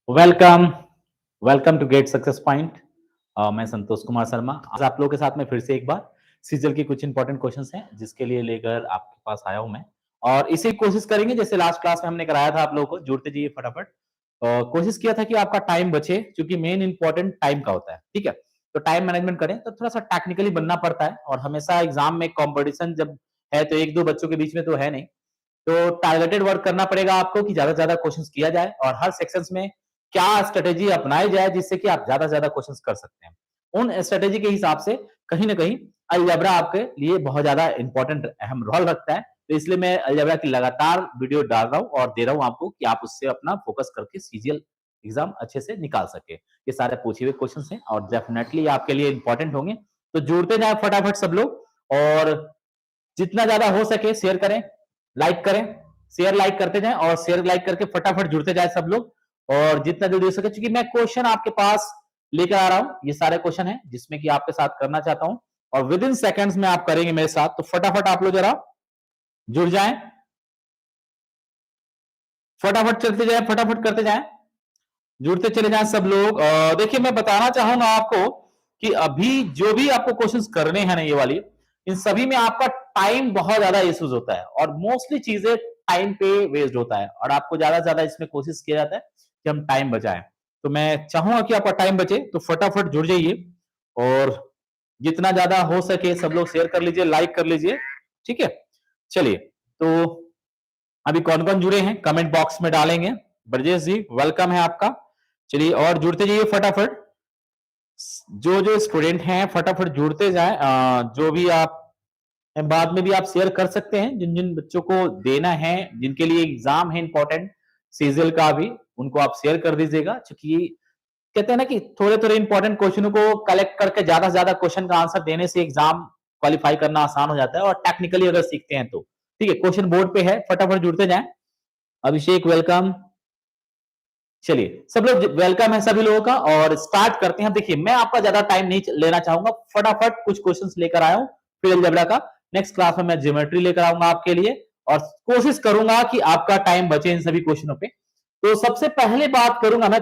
Welcome, welcome to get success point. मैं संतोष कुमार शर्मा। आज आप लोगों के साथ में फिर से एक बार सीजल के कुछ इंपॉर्टेंट क्वेश्चंस हैं, जिसके लिए लेकर आपके पास आया हूं मैं। और इसी कोशिश करेंगे जैसे लास्ट क्लास में हमने कराया था आप लोगों को, जुड़ते जाइए फटाफट। कोशिश किया था कि आपका टाइम बचे, क्योंकि मेन इंपॉर्टेंट टाइम का होता है, ठीक है। तो टाइम मैनेजमेंट करें तो थोड़ा सा टेक्निकली बनना पड़ता है, और हमेशा एग्जाम में कॉम्पिटिशन जब है तो एक दो बच्चों के बीच में तो है नहीं। तो टारगेटेड वर्क करना पड़ेगा आपको कि ज्यादा से ज्यादा क्वेश्चंस किया जाए, और हर सेक्शंस में क्या स्ट्रेटेजी अपनाई जाए जिससे कि आप ज्यादा से ज्यादा क्वेश्चंस कर सकते हैं। उन स्ट्रेटेजी के हिसाब से कहीं ना कहीं अलजेब्रा आपके लिए बहुत ज्यादा इंपॉर्टेंट अहम रोल रखता है। तो इसलिए मैं अलजेब्रा की लगातार वीडियो डाल रहा हूं और दे रहा हूं आपको कि आप उससे अपना फोकस करके सीजीएल एग्जाम अच्छे से निकाल सके। ये सारे पूछे हुए क्वेश्चंस हैं और डेफिनेटली आपके लिए इंपॉर्टेंट होंगे। तो जुड़ते जाए फटाफट सब लोग, और जितना ज्यादा हो सके शेयर करें, लाइक करें। शेयर लाइक करते जाएं और शेयर लाइक करके फटाफट जुड़ते जाए सब लोग, और जितना जल्दी हो सके, क्योंकि मैं क्वेश्चन आपके पास लेकर आ रहा हूं। ये सारे क्वेश्चन हैं जिसमें कि आपके साथ करना चाहता हूं, और विद इन सेकेंड्स में आप करेंगे मेरे साथ। तो फटाफट आप लोग जरा जुड़ जाएं, फटाफट चलते जाएं, फटाफट करते जाएं, जुड़ते चले जाएं सब लोग। देखिए, मैं बताना चाहूंगा आपको कि अभी जो भी आपको क्वेश्चंस करने हैं ना, ये वाली, इन सभी में आपका टाइम बहुत ज्यादा इश्यूज होता है, और मोस्टली चीजें टाइम पे वेस्ट होता है, और आपको ज्यादा से ज्यादा इसमें कोशिश किया जाता है कि हम टाइम बचाएं। तो मैं चाहूंगा कि आपका टाइम बचे, तो फटाफट जुड़ जाइए, और जितना ज्यादा हो सके सब लोग शेयर कर लीजिए, लाइक कर लीजिए, ठीक है। चलिए, तो अभी कौन कौन जुड़े हैं कमेंट बॉक्स में डालेंगे। ब्रजेश जी, वेलकम है आपका। चलिए, और जुड़ते जाइए फटाफट। जो जो स्टूडेंट हैं फटाफट जुड़ते जाएं। जो भी आप बाद में भी आप शेयर कर सकते हैं, जिन जिन बच्चों को देना है, जिनके लिए एग्जाम है इंपॉर्टेंट सीजल का भी, उनको आप शेयर कर दीजिएगा। क्योंकि कहते हैं ना कि थोड़े थोड़े इंपॉर्टेंट क्वेश्चनों को कलेक्ट करके ज्यादा से ज्यादा क्वेश्चन का आंसर देने से एग्जाम क्वालिफाई करना आसान हो जाता है, और टेक्निकली अगर सीखते हैं तो। ठीक है, क्वेश्चन बोर्ड पे है, फटाफट जुड़ते जाएं। अभिषेक वेलकम। चलिए, सब लोग वेलकम है सभी लोगों का, और स्टार्ट करते हैं। देखिए, मैं आपका ज्यादा टाइम नहीं लेना चाहूंगा, फटाफट कुछ क्वेश्चंस लेकर आया हूं फिर अलजेब्रा का। नेक्स्ट क्लास में मैं ज्योमेट्री लेकर आऊंगा आपके लिए, और कोशिश करूंगा कि आपका टाइम बचे इन सभी क्वेश्चनों पे। तो सबसे पहले बात करूंगा मैं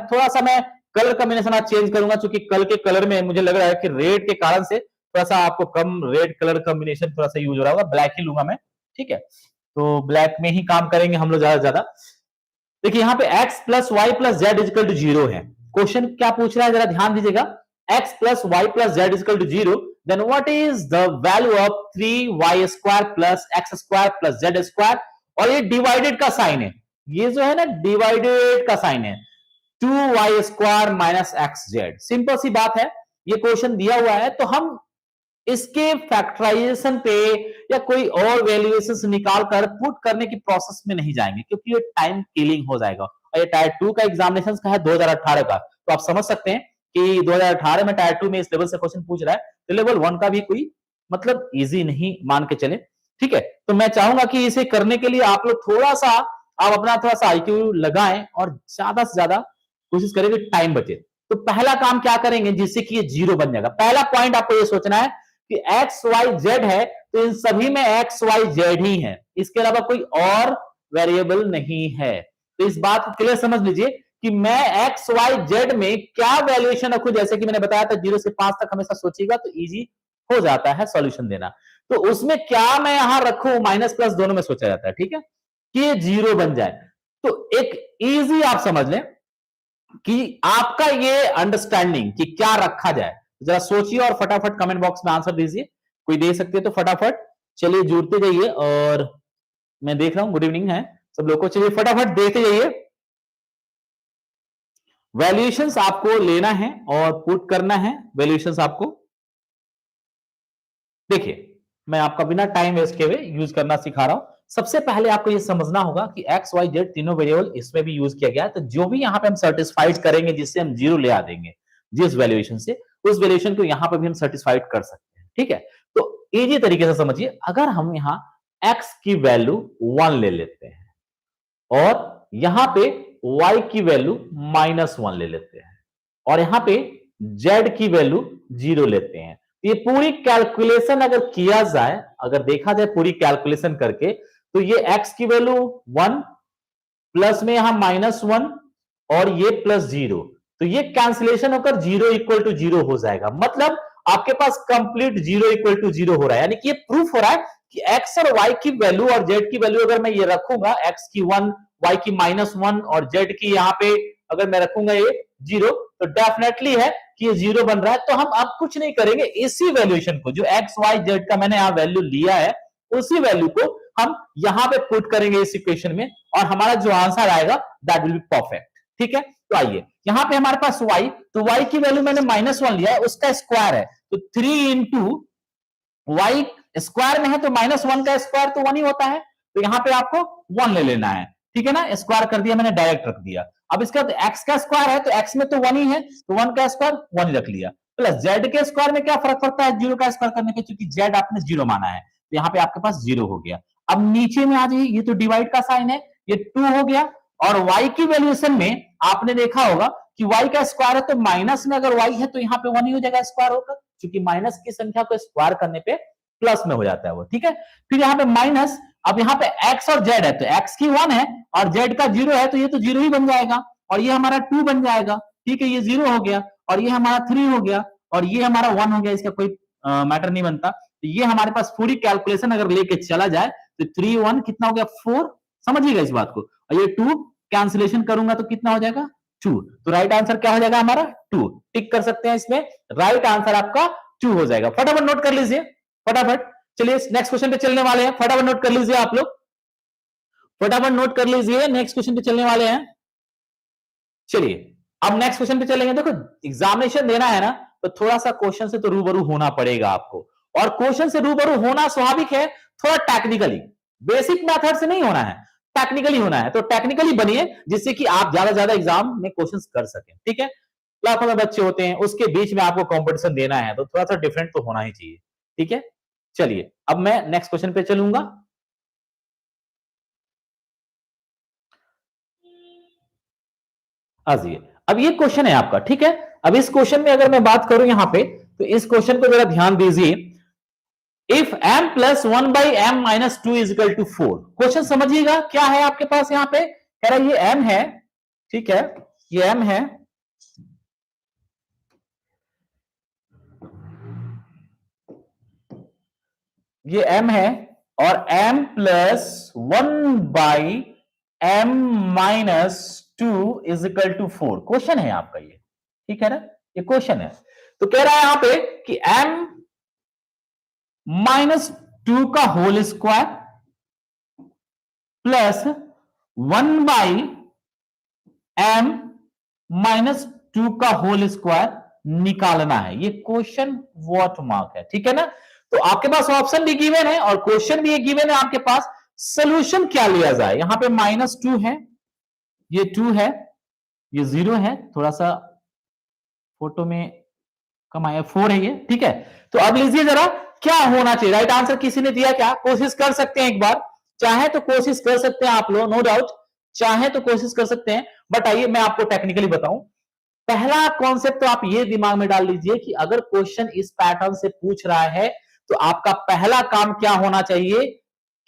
कलर कॉम्बिनेशन आज चेंज करूंगा, क्योंकि कल के कलर में मुझे लग रहा है कि रेड के कारण से थोड़ा सा आपको कम रेड कलर कॉम्बिनेशन थोड़ा सा यूज हो रहा होगा। ब्लैक ही लूंगा मैं, ठीक है। तो ब्लैक में ही काम करेंगे हम लोग ज्यादा से ज्यादा। देखिए, यहाँ पे x plus y plus z equal to zero है। क्वेश्चन क्या पूछ रहा है, जरा ध्यान दीजिएगा। x plus y plus z equal to zero, then what is the value of 3y² plus x² plus z²। और ये डिवाइडेड का साइन है, ये जो है ना डिवाइडेड का साइन है। 2y² minus x z, simple सी बात है। ये क्वेश्चन दिया हुआ है तो हम इसके फैक्टराइजेशन पे या कोई और वैल्यूएशन निकाल कर पुट करने की प्रोसेस में नहीं जाएंगे, क्योंकि ये टाइम किलिंग हो जाएगा। और ये टायर 2 का एग्जामिनेशन का है 2018 का, तो आप समझ सकते हैं कि 2018 में टायर 2 में इस लेवल से क्वेश्चन पूछ रहा है, तो लेवल 1 का भी कोई मतलब इजी नहीं मान के चले, ठीक है। तो मैं चाहूंगा कि इसे करने के लिए आप लोग थोड़ा सा आप अपना थोड़ा सा आईक्यू लगाएं, और ज्यादा से ज्यादा कोशिश करें कि टाइम बचे। तो पहला काम क्या करेंगे जिससे कि ये जीरो बन जाएगा। पहला पॉइंट आपको ये सोचना है कि एक्स वाई जेड है, तो इन सभी में एक्स वाई जेड ही है, इसके अलावा कोई और वेरिएबल नहीं है। तो इस बात को क्लियर समझ लीजिए कि मैं एक्स वाई जेड में क्या वैल्यूएशन रखूं। जैसे कि मैंने बताया था 0 से 5 तक हमेशा सोचिएगा तो इजी हो जाता है सॉल्यूशन देना। तो उसमें क्या मैं यहां रखूं, माइनस प्लस दोनों में सोचा जाता है, ठीक है, कि ये जीरो बन जाए। तो एक इजी आप समझ लें कि आपका ये अंडरस्टैंडिंग कि क्या रखा जाए, जरा सोचिए और फटाफट कमेंट बॉक्स में आंसर दीजिए। कोई दे सकते हैं तो फटाफट चलिए जुड़ते जाइए। और मैं देख रहा हूं गुड इवनिंग है सब लोग को, चलिए फटाफट देते जाइए। वैल्यूएशंस आपको लेना है और पुट करना है वैल्यूएशंस आपको। देखिए, मैं आपका बिना टाइम वेस्ट किए हुए यूज करना सिखा रहा हूं। सबसे पहले आपको यह समझना होगा कि एक्स वाई जेड तीनों वेरिएबल इसमें भी यूज किया गया है, तो जो भी यहां पे हम सर्टिस्फाइड करेंगे जिससे हम जीरो ले आ देंगे जिस वैल्यूएशन से, उस वैल्यूएशन को यहां पर भी हम सर्टिस्फाइड कर सकते हैं, ठीक है। तो इजी तरीके से समझिए, अगर हम यहां एक्स की वैल्यू 1 ले लेते हैं, और यहां पे y की वैल्यू -1 ले लेते हैं, और यहां पे z की वैल्यू 0 लेते हैं, तो ये पूरी कैलकुलेशन अगर किया जाए, अगर देखा जाए पूरी कैलकुलेशन करके, तो ये x की वैल्यू 1 प्लस में यहां -1 और ये प्लस 0, तो ये कैंसिलेशन होकर 0 इक्वल टू 0 हो जाएगा। मतलब आपके पास कंप्लीट 0 इक्वल टू 0 हो रहा है, यानी कि ये प्रूफ हो रहा है कि x और y की वैल्यू और z की वैल्यू अगर मैं ये रखूंगा, x की 1, y की -1 और z की यहाँ पे अगर मैं रखूंगा ये 0, तो डेफिनेटली है कि ये 0 बन रहा है। तो हम अब कुछ नहीं करेंगे, इसी वैल्यूएशन को जो x y z का मैंने यहाँ वैल्यू लिया है, उसी वैल्यू को हम यहां पे पुट करेंगे इस इक्वेशन में, और हमारा जो आंसर आएगा दैट विल बी परफेक्ट। ठीक है, तो आइए यहां पे हमारे पास y, तो y की वैल्यू मैंने -1 लिया है, उसका स्क्वायर है, तो 3 इंटू y स्क्वायर में है तो -1 का स्क्वायर तो 1 ही होता है, तो यहां पे आपको 1 ले लेना है। ठीक है ना, स्क्वायर कर दिया मैंने, डायरेक्ट रख दिया। अब इसका तो x का स्क्वायर है, तो x में तो 1 ही है, तो 1 का स्क्वायर 1 ही रख लिया, प्लस z के स्क्वायर में क्या फर्क पड़ता है 0 का स्क्वायर करने पे, क्योंकि z आपने 0 माना है, तो यहाँ पे आपके पास 0 हो गया। अब नीचे में आ जाइए, ये तो डिवाइड का साइन है, ये 2 हो गया, और y की वैल्यूएशन में आपने देखा होगा कि y का स्क्वायर है, तो माइनस में अगर y है तो यहाँ पे 1 ही हो जाएगा स्क्वायर होकर, क्योंकि माइनस की संख्या को स्क्वायर करने पे प्लस में हो जाता है वो। ठीक है, फिर यहाँ पे माइनस, अब यहाँ पे x और z है, तो x की 1 है और z का 0 है, तो ये तो 0 ही बन जाएगा, और ये हमारा 2 बन जाएगा। ठीक है, ये 0 हो गया, और ये हमारा 3 हो गया, और ये हमारा 1 हो गया, इसका कोई मैटर नहीं बनता। तो ये हमारे पास पूरी कैलकुलेशन अगर लेके चला जाए तो 3 1 कितना हो गया 4, समझिएगा इस बात को, और ये 2 कैंसिलेशन करूंगा तो कितना हो जाएगा 2, तो राइट आंसर क्या हो जाएगा हमारा 2, टिक कर सकते हैं इसमें, राइट आंसर आपका 2 हो जाएगा। फटाफट नोट कर लीजिए, फटाफट। चलिए नेक्स्ट क्वेश्चन पे चलने वाले हैं, फटाफट नोट कर लीजिए आप लोग, फटाफट नोट कर लीजिए, नेक्स्ट क्वेश्चन पे चलने वाले हैं। चलिए अब नेक्स्ट क्वेश्चन पे चलेंगे। देखो एग्जामिनेशन देना है ना, तो थोड़ा सा क्वेश्चन से तो रूबरू होना पड़ेगा आपको, और क्वेश्चन से रूबरू होना स्वाभाविक है, थोड़ा टेक्निकली, बेसिक मेथड से नहीं होना है, टेक्निकली होना है, तो टेक्निकली बनिए जिससे कि आप ज्यादा ज्यादा एग्जाम में क्वेश्चंस कर सकें। ठीक है, लाखों में बच्चे होते हैं, उसके बीच में आपको कंपटीशन देना है, तो थोड़ा सा डिफरेंट तो होना ही चाहिए। ठीक है, चलिए अब मैं नेक्स्ट क्वेश्चन पे चलूंगा। आइए, अब ये क्वेश्चन है आपका। ठीक है, अब इस क्वेश्चन में अगर मैं बात करूं यहां पे, तो इस क्वेश्चन को जरा ध्यान दीजिए। If m plus 1 by m minus 2 is equal to 4, question समझिएगा क्या है आपके पास यहां पे, कह रहा है ये m है, ठीक है, ये m है, ये m है, और m plus 1 by m minus 2 is equal to 4, question है आपका ये। ठीक है ना, ये क्वेश्चन है, तो कह रहा है यहां पे कि m -2 का whole square plus 1 by m -2 का होल स्क्वायर निकालना है, ये क्वेश्चन व्हाट मार्क है। ठीक है ना, तो आपके पास ऑप्शन भी गिवन है और क्वेश्चन भी गिवन है आपके पास, सोल्यूशन क्या लिया जाए। यहां पे -2 है, ये 2 है, ये 0 है, थोड़ा सा फोटो में कम आया, 4 है ये। ठीक है, तो अब लीजिए जरा क्या होना चाहिए, राइट आंसर किसी ने दिया क्या, कोशिश कर सकते हैं एक बार, चाहे तो कोशिश कर सकते हैं आप लोग, नो डाउट, चाहे तो कोशिश कर सकते हैं, बट आइए मैं आपको टेक्निकली बताऊं। पहला कॉन्सेप्ट तो आप ये दिमाग में डाल लीजिए कि अगर क्वेश्चन इस पैटर्न से पूछ रहा है, तो आपका पहला काम क्या होना चाहिए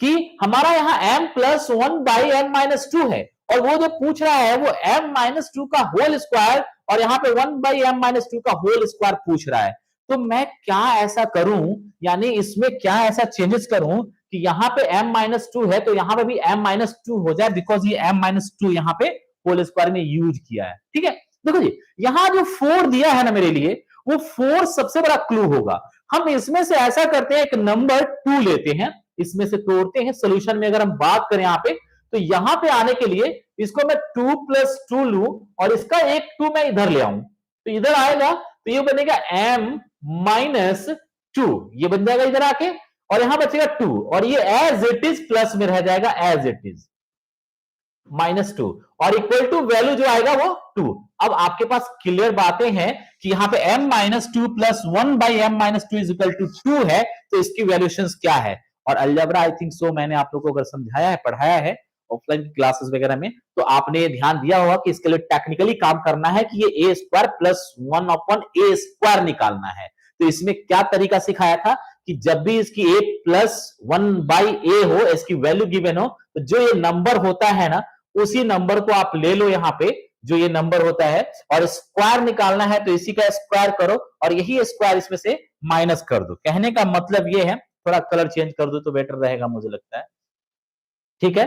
कि हमारा यहां m plus 1 by m minus 2 है, और वो जो पूछ रहा है वो m माइनस 2 का होल स्क्वायर, और यहां पे 1 बाई एम माइनस 2 का होल स्क्वायर पूछ रहा है। तो मैं क्या ऐसा करूं, यानी इसमें क्या ऐसा चेंजेस करूं कि यहां पे m माइनस 2 है, तो यहां पे भी m माइनस 2 हो जाए, बिकॉज ये m माइनस 2 यहां पे होल स्क्वायर में यूज किया है। ठीक है, देखो जी यहां जो 4 दिया है ना मेरे लिए, वो 4 सबसे बड़ा क्लू होगा। हम इसमें से ऐसा करते हैं, एक नंबर 2 लेते हैं, इसमें से तोड़ते हैं, सोल्यूशन में अगर हम बात करें यहां पे, तो यहां पे आने के लिए इसको मैं 2 प्लस 2 लू, और इसका एक 2 मैं इधर ले आऊं, तो इधर आएगा, तो ये बनेगा m माइनस 2, ये बन जाएगा इधर आके, और यहां बचेगा 2, और ये एज इट इज प्लस में रह जाएगा, एज इट इज -2, और इक्वल टू वैल्यू जो आएगा वो 2। अब आपके पास क्लियर बातें हैं कि यहां पे m minus 2 plus 1 by m minus 2 is equal to 2 है, तो इसकी वैल्यूएशन क्या है, और अलजेब्रा आई थिंक सो मैंने आप लोगों को अगर समझाया है, पढ़ाया है ऑफलाइन क्लासेस वगैरह में, तो आपने ध्यान दिया होगा कि इसके लिए टेक्निकली काम करना है कि ये a square plus 1 upon a square निकालना है। तो इसमें क्या तरीका सिखाया था कि जब भी इसकी a प्लस 1 बाई a हो, इसकी वैल्यू गिवन हो, तो जो ये नंबर होता है ना, उसी नंबर को आप ले लो यहां पे, जो ये नंबर होता है, और स्क्वायर निकालना है तो इसी का स्क्वायर करो और यही स्क्वायर इसमें से माइनस कर दो। कहने का मतलब ये है, थोड़ा कलर चेंज कर दो तो बेटर रहेगा मुझे लगता है, ठीक है।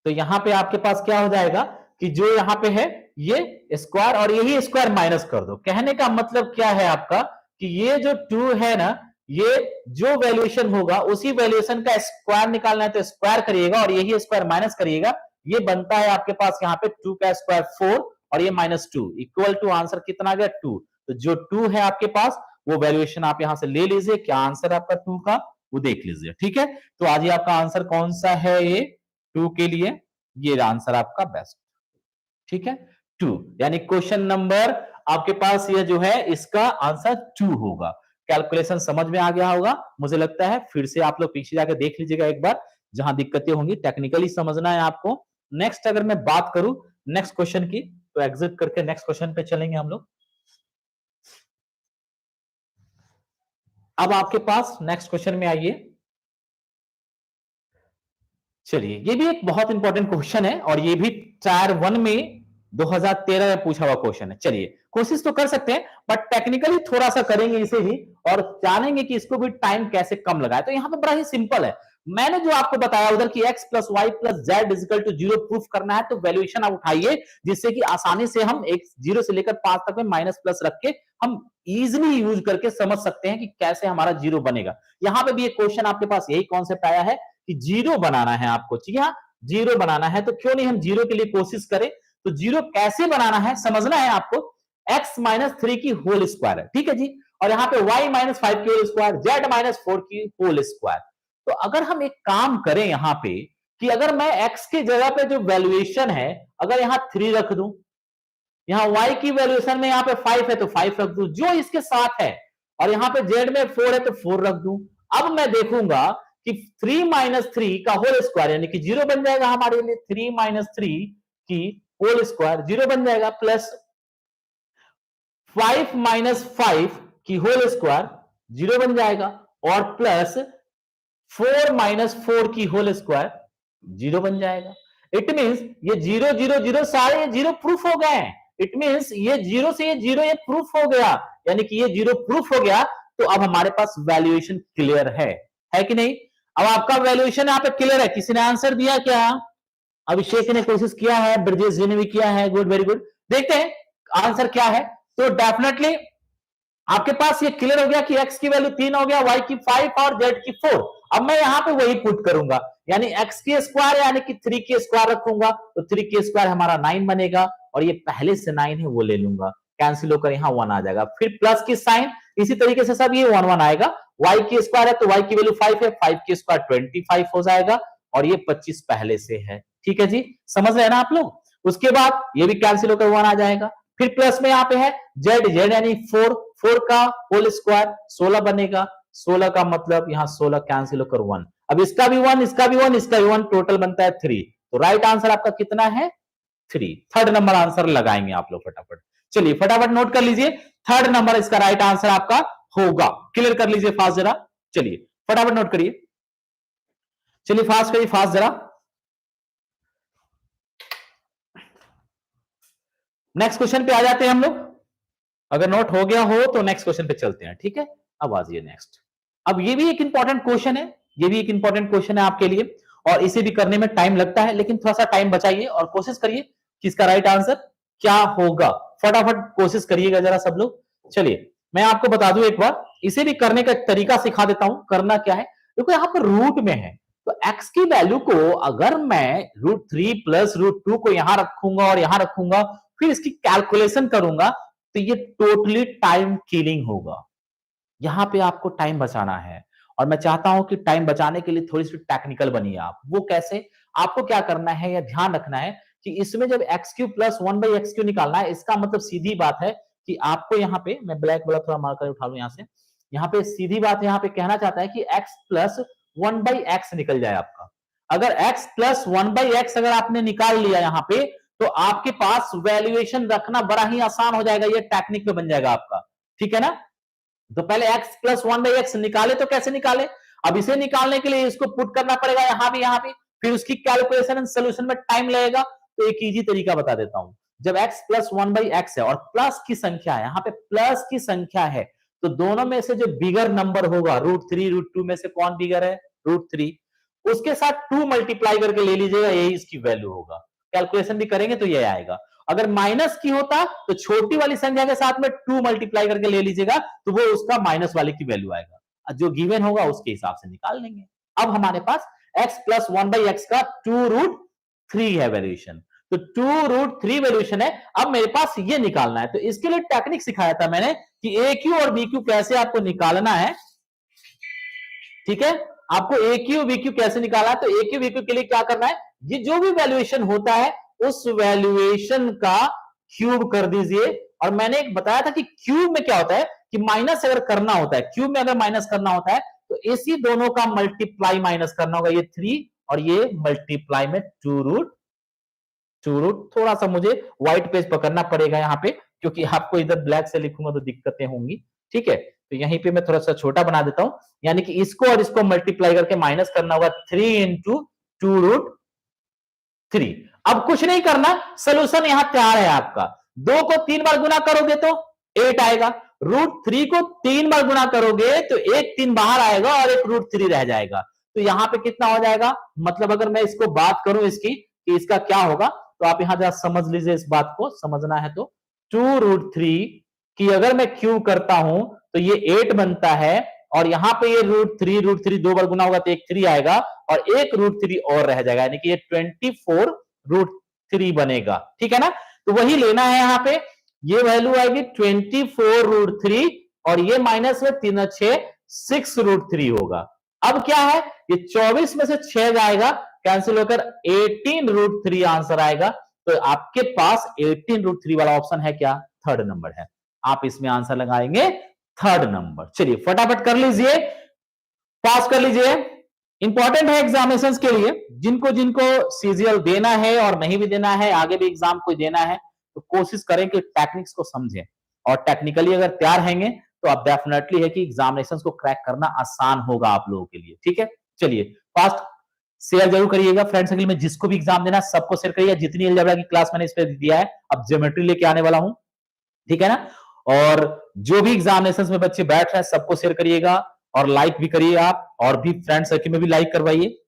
तो यहां पे आपके पास क्या हो जाएगा कि जो यहां पे है ये स्क्वायर और यही स्क्वायर माइनस कर दो। कहने का मतलब क्या है आपका कि ये जो 2 है ना, ये जो वैल्यूएशन होगा उसी वैल्यूएशन का स्क्वायर निकालना है तो स्क्वायर करिएगा और यही स्क्वायर माइनस करिएगा। ये बनता है आपके पास यहाँ पे 2 का स्क्वायर 4 और ये -2 इक्वल टू आंसर कितना आ गया 2। तो जो 2 है आपके पास वो वैल्यूएशन आप यहां से ले लीजिए। क्या आंसर आपका 2 का वो देख लीजिए, ठीक है। तो आज ये आपका आंसर कौन सा है, ये 2 के लिए ये आंसर आपका बेस्ट, ठीक है 2। यानी क्वेश्चन नंबर आपके पास ये जो है इसका आंसर 2 होगा। कैलकुलेशन समझ में आ गया होगा मुझे लगता है। फिर से आप लोग पीछे जाकर देख लीजिएगा एक बार, जहां दिक्कतें होंगी टेक्निकली समझना है आपको। नेक्स्ट अगर मैं बात करूं नेक्स्ट क्वेश्चन की, तो एग्जिट करके नेक्स्ट क्वेश्चन पे चलेंगे हम लोग। अब आपके पास नेक्स्ट क्वेश्चन में आइए। चलिए, ये भी एक बहुत इंपॉर्टेंट क्वेश्चन है और ये भी टायर 1 में 2013 में पूछा हुआ क्वेश्चन है। चलिए कोशिश तो कर सकते हैं बट टेक्निकली थोड़ा सा करेंगे इसे भी और जानेंगे कि इसको भी टाइम कैसे कम लगाए। तो यहां पे बड़ा ही सिंपल है, मैंने जो आपको बताया उधर की x plus y plus z equal to 0 proof करना है। तो वैल्यूएशन आप उठाइए जिससे कि आसानी से हम एक 0 से लेकर 5 तक में माइनस प्लस रख के हम इजिली यूज करके समझ सकते हैं कि कैसे हमारा 0 बनेगा। यहां पे भी एक क्वेश्चन आपके पास यही कॉन्सेप्ट आया है कि 0 बनाना है आपको। जी हाँ, 0 बनाना है तो क्यों नहीं हम 0 के लिए कोशिश करें। तो 0 कैसे बनाना है समझना है आपको। x माइनस 3 की होल स्क्वायर है, ठीक है जी, और यहां पे y माइनस 5 की होल स्क्वायर, z माइनस 4 की होल स्क्वायर। तो अगर हम एक काम करें यहां पे कि अगर मैं x की जगह पे जो वैल्यूएशन है अगर यहां 3 रख दूं, यहां y की वैल्यूएशन में यहां पे 5 है तो 5 रख दूं जो इसके साथ है, और यहां पे z में 4 है तो 4 रख दूं। अब मैं देखूंगा कि 3 माइनस 3 का होल स्क्वायर यानी कि 0 बन जाएगा हमारे लिए। 3 माइनस 3 की होल स्क्वायर 0 बन जाएगा, प्लस 5 माइनस 5 की होल स्क्वायर 0 बन जाएगा, और प्लस 4 माइनस 4 की होल स्क्वायर 0 बन जाएगा। इट मींस ये 0 0 0 सारे 0 प्रूफ हो गए हैं। इट मींस ये 0 से ये 0 ये प्रूफ हो गया, यानी कि ये 0 प्रूफ हो गया। तो अब हमारे पास वैल्यूएशन क्लियर है कि नहीं। अब आपका वैल्यूएशन यहां पे क्लियर है। किसी ने आंसर दिया क्या? अभिषेक ने कोशिश किया है, ब्रजेश जी ने भी किया है, गुड वेरी गुड। देखते हैं आंसर क्या है। तो डेफिनेटली आपके पास ये क्लियर हो गया कि x की वैल्यू 3 हो गया, y की 5 और z की 4। अब मैं यहां पे वही पुट करूंगा, यानी x की स्क्वायर यानी कि 3 की स्क्वायर रखूंगा तो 3 की स्क्वायर हमारा 9 बनेगा, और ये पहले से 9 है वो ले लूंगा, कैंसिल होकर यहां 1 आ जाएगा। फिर प्लस की साइन इसी तरीके से सब ये 1 1 आएगा। y की स्क्वायर है तो y की वैल्यू 5 है, 5 की स्क्वायर 25 हो जाएगा, और ये 25 पहले से है। ठीक है जी, समझ रहे हैं ना आप लोग। उसके बाद ये भी कैंसिल होकर 1 आ जाएगा। फिर प्लस में यहां पे है जेड, जेड यानी 4, 4 का होल स्क्वायर 16 बनेगा, 16 का मतलब यहां 16 कैंसिल होकर 1। अब इसका भी 1, इसका भी 1, इसका भी 1, टोटल बनता है 3। तो राइट आंसर आपका कितना है? 3। थर्ड नंबर आंसर लगाएंगे आप लोग फटाफट। चलिए फटाफट नोट कर लीजिए, थर्ड नंबर इसका राइट आंसर आपका होगा। क्लियर कर लीजिए फास्ट जरा, चलिए फटाफट नोट करिए, चलिए फास्ट करिए फास्ट जरा। नेक्स्ट क्वेश्चन पे आ जाते हैं हम लोग। अगर नोट हो गया हो तो नेक्स्ट क्वेश्चन पे चलते हैं, ठीक है। अब आ जाइए नेक्स्ट। अब ये भी एक इंपॉर्टेंट क्वेश्चन है, ये भी एक इंपॉर्टेंट क्वेश्चन है आपके लिए, और इसे भी करने में टाइम लगता है, लेकिन थोड़ा सा टाइम बचाइए और कोशिश करिए कि इसका राइट आंसर क्या होगा। फटाफट कोशिश करिएगा जरा सब लोग। चलिए मैं आपको बता दूं एक बार, इसे भी करने का तरीका सिखा देता हूं। करना क्या है, देखो यहां पर रूट में है, तो x की वैल्यू को अगर मैं √3 प्लस √2 को यहां रखूंगा और यहां रखूंगा, फिर इसकी कैलकुलेशन करूंगा, तो ये टोटली टाइम किलिंग होगा। यहां पे आपको टाइम बचाना है, और मैं चाहता हूं कि टाइम बचाने के लिए थोड़ी सी टेक्निकल बनिए आप। वो कैसे? आपको क्या करना है या ध्यान रखना है कि इसमें जब x³ प्लस 1/x³ निकालना है, इसका मतलब सीधी बात है कि आपको यहां पे, मैं ब्लैक वाला थोड़ा मार्कर उठा लूं यहां से, यहां पे सीधी बात यहां पे कहना चाहता है कि x प्लस 1/x निकल जाए आपका। अगर x प्लस 1/x अगर आपने निकाल लिया यहां पे, तो आपके पास वैल्यूएशन रखना बड़ा ही आसान हो जाएगा, ये टेक्निक पे बन जाएगा आपका। ठीक है ना। तो पहले x प्लस 1/x निकाले, तो कैसे निकाले? अब इसे निकालने के लिए इसको पुट करना पड़ेगा यहां भी, फिर उसकी कैलकुलेशन एंड सोल्यूशन में टाइम लगेगा। तो एक इजी तरीका बता देता हूं। जब x प्लस 1/x है और प्लस की संख्या है, यहां पे प्लस की संख्या है, तो दोनों में से जो बिगर नंबर होगा √3 √2 में से कौन बिगर है? √3। उसके साथ 2 मल्टीप्लाई करके ले लीजिएगा, यही इसकी वैल्यू होगा। कैलकुलेशन भी करेंगे तो ये आएगा। अगर माइनस की होता तो छोटी वाली संख्या के साथ में 2 मल्टीप्लाई करके ले लीजिएगा, तो वो उसका माइनस वाले की वैल्यू आएगा। जो गिवन होगा उसके हिसाब से निकाल लेंगे। अब हमारे पास x प्लस 1/x का 2√3 है वैल्यूएशन, तो 2√3 वैल्यूएशन है। अब मेरे पास ये निकालना है, तो इसके लिए टेक्निक सिखाया था मैंने कि ए क्यू और बी क्यू कैसे आपको निकालना है। ठीक है, आपको ए क्यू बी क्यू कैसे निकालना है, तो ए क्यू बी क्यू के लिए क्या करना है, ये जो भी वैल्यूएशन होता है उस वैल्यूएशन का क्यूब कर दीजिए। और मैंने एक बताया था कि क्यूब में क्या होता है कि माइनस अगर करना होता है, क्यूब में अगर माइनस करना होता है तो इसी दोनों का मल्टीप्लाई माइनस करना होगा, ये 3 और ये मल्टीप्लाई में 2√, थोड़ा सा मुझे व्हाइट पेज पकड़ना पड़ेगा यहां पे, क्योंकि आपको इधर ब्लैक से लिखूंगा तो दिक्कतें होंगी। ठीक है, तो यहीं पे मैं थोड़ा सा छोटा बना देता हूं, यानी कि इसको और इसको मल्टीप्लाई करके माइनस करना होगा 3 इंटू 2√3। अब कुछ नहीं करना, सोल्यूशन यहां तैयार है आपका। 2 को 3 बार गुना करोगे तो 8 आएगा, √3 को 3 बार गुना करोगे तो एक 3 बाहर आएगा और एक √3 रह जाएगा। तो यहां पे कितना हो जाएगा, मतलब अगर मैं इसको बात करूं इसकी कि इसका क्या होगा, तो आप यहां जरा समझ लीजिए, इस बात को समझना है तो 2√3 की अगर मैं क्यूब करता हूं तो ये 8 बनता है, और यहां पे ये √3 2 बार गुना होगा तो एक 3 आएगा और एक √3 और रह जाएगा, यानी कि ये 24√3 बनेगा। ठीक है ना, तो वही लेना है यहां पे, ये वैल्यू आएगी 24√3 और ये माइनस में 3 6 6√3 होगा। अब क्या है, ये 24 में से 6 जाएगा, कैंसिल होकर 18√3 आंसर आएगा। तो आपके पास 18√3 वाला ऑप्शन है क्या, थर्ड नंबर है। आप इसमें आंसर लगाएंगे थर्ड नंबर। चलिए फटाफट कर लीजिए, पास कर लीजिए। इंपॉर्टेंट है एग्जामिनेशंस के लिए, जिनको जिनको सीजीएल देना है और नहीं भी देना है, आगे भी एग्जाम कोई देना है, तो कोशिश करें कि टेक्निक्स को समझें, और टेक्निकली अगर तैयार रहेंगे तो आप डेफिनेटली है कि एग्जामिनेशंस को क्रैक करना आसान होगा आप लोगों के लिए। ठीक है, चलिए फास्ट शेयर जरूर करिएगा फ्रेंड सर्कल में, जिसको भी एग्जाम देना सबको शेयर करिएगा। जितनी अलजेब्रा की क्लास मैंने इस पर दिया है, अब ज्योमेट्री लेके आने वाला हूं। ठीक है ना, और जो भी एग्जामिनेशंस में बच्चे बैठ रहे हैं सबको शेयर करिएगा, और लाइक भी करिए आप, और भी फ्रेंड सर्कल में भी लाइक करवाइए।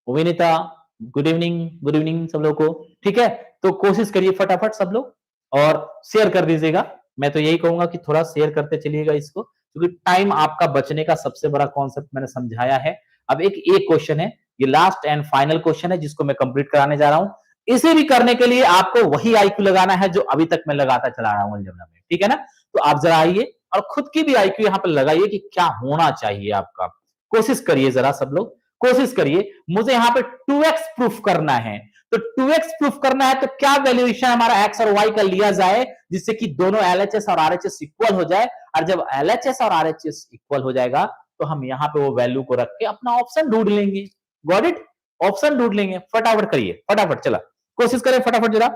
विनीता गुड इवनिंग सब लोगों को। ठीक है, तो कोशिश करिए फटाफट सब लोग, और शेयर कर दीजिएगा। मैं तो यही कहूंगा कि थोड़ा शेयर करते चलिएगा इसको, क्योंकि टाइम आपका बचने का सबसे बड़ा कॉन्सेप्ट मैंने समझाया है। अब एक क्वेश्चन है, ये लास्ट एंड फाइनल क्वेश्चन है जिसको मैं कंप्लीट कराने जा रहा हूं। इसे भी करने के लिए आपको वही आईक्यू लगाना है जो अभी तक मैं लगाता चला रहा हूं अलजेब्रा में। ठीक है ना, तो आप जरा आइए और खुद की भी आईक्यू यहां पर लगाइए कि क्या होना चाहिए आपका। कोशिश करिए जरा सब लोग, कोशिश करिए। मुझे यहां पे 2x प्रूफ करना है, तो 2x प्रूफ करना है तो क्या वैल्यूएशन हमारा x और y का लिया जाए जिससे कि दोनों LHS और RHS इक्वल हो जाए, और जब LHS और RHS इक्वल हो जाएगा तो हम यहां पे वो वैल्यू को रख के अपना ऑप्शन ढूंढ लेंगे। गॉट इट, ऑप्शन ढूंढ लेंगे। फटाफट करिए, फटाफट चला, कोशिश करें फटाफट जरा,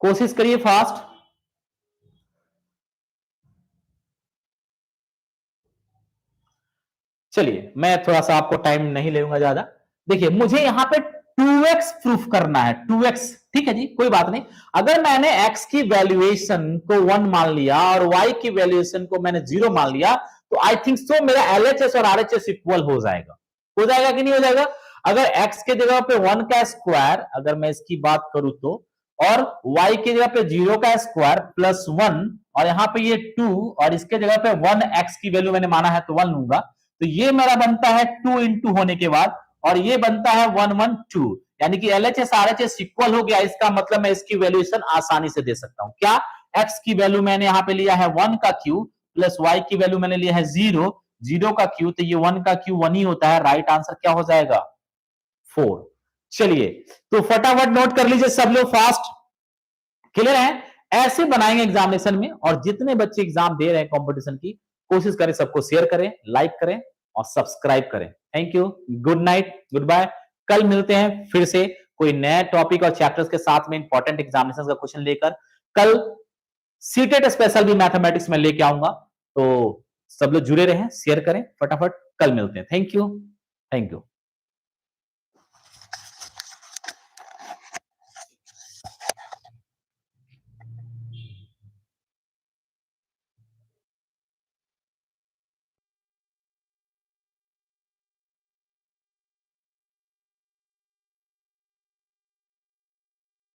कोशिश करिए फास्ट। चलिए मैं थोड़ा सा आपको टाइम नहीं लेऊंगा ज्यादा। देखिए मुझे यहां पे 2x प्रूफ करना है, 2x। ठीक है जी, कोई बात नहीं। अगर मैंने x की वैल्यूएशन को 1 मान लिया और y की वैल्यूएशन को मैंने 0 मान लिया, तो आई थिंक सो मेरा LHS और RHS इक्वल हो जाएगा। हो जाएगा कि नहीं हो जाएगा? अगर x के जगह पे 1 का स्क्वायर अगर मैं इसकी बात करूं तो, और y की जगह पे 0 का स्क्वायर प्लस 1, और यहां पे ये 2, और इसके जगह पे 1 x की वैल्यू मैंने माना है तो 1 लूंगा, तो ये मेरा बनता है 2 इंटू होने के बाद, और ये बनता है 1 1 2, यानी कि LHS RHS इक्वल हो गया। इसका मतलब मैं इसकी वैल्यूएशन आसानी से दे सकता हूं। क्या, x की वैल्यू मैंने यहां पे लिया है 1 का क्यू, प्लस y की वैल्यू मैंने लिया है 0 0 का क्यू, तो ये 1 का क्यू 1 ही होता है। राइट आंसर क्या हो जाएगा, 4। चलिए तो फटाफट नोट कर लीजिए सब लोग फास्ट, क्लियर है? ऐसे बनाएंगे एग्जामिनेशन में, और जितने बच्चे एग्जाम दे रहे हैं कंपटीशन की, कोशिश करें सबको शेयर करें, लाइक करें और सब्सक्राइब करें। Thank you, good night, good bye. कल मिलते हैं फिर से कोई नया टॉपिक और चैप्टर्स के साथ में, इंपॉर्टेंट एग्जामिनेशन का क्वेश्चन लेकर। कल सीटेट स्पेशल भी मैथमेटिक्स में लेके आऊंगा, तो सब लोग जुड़े रहें, शेयर करें फटाफट। कल मिलते हैं, थैंक यू। Thank you.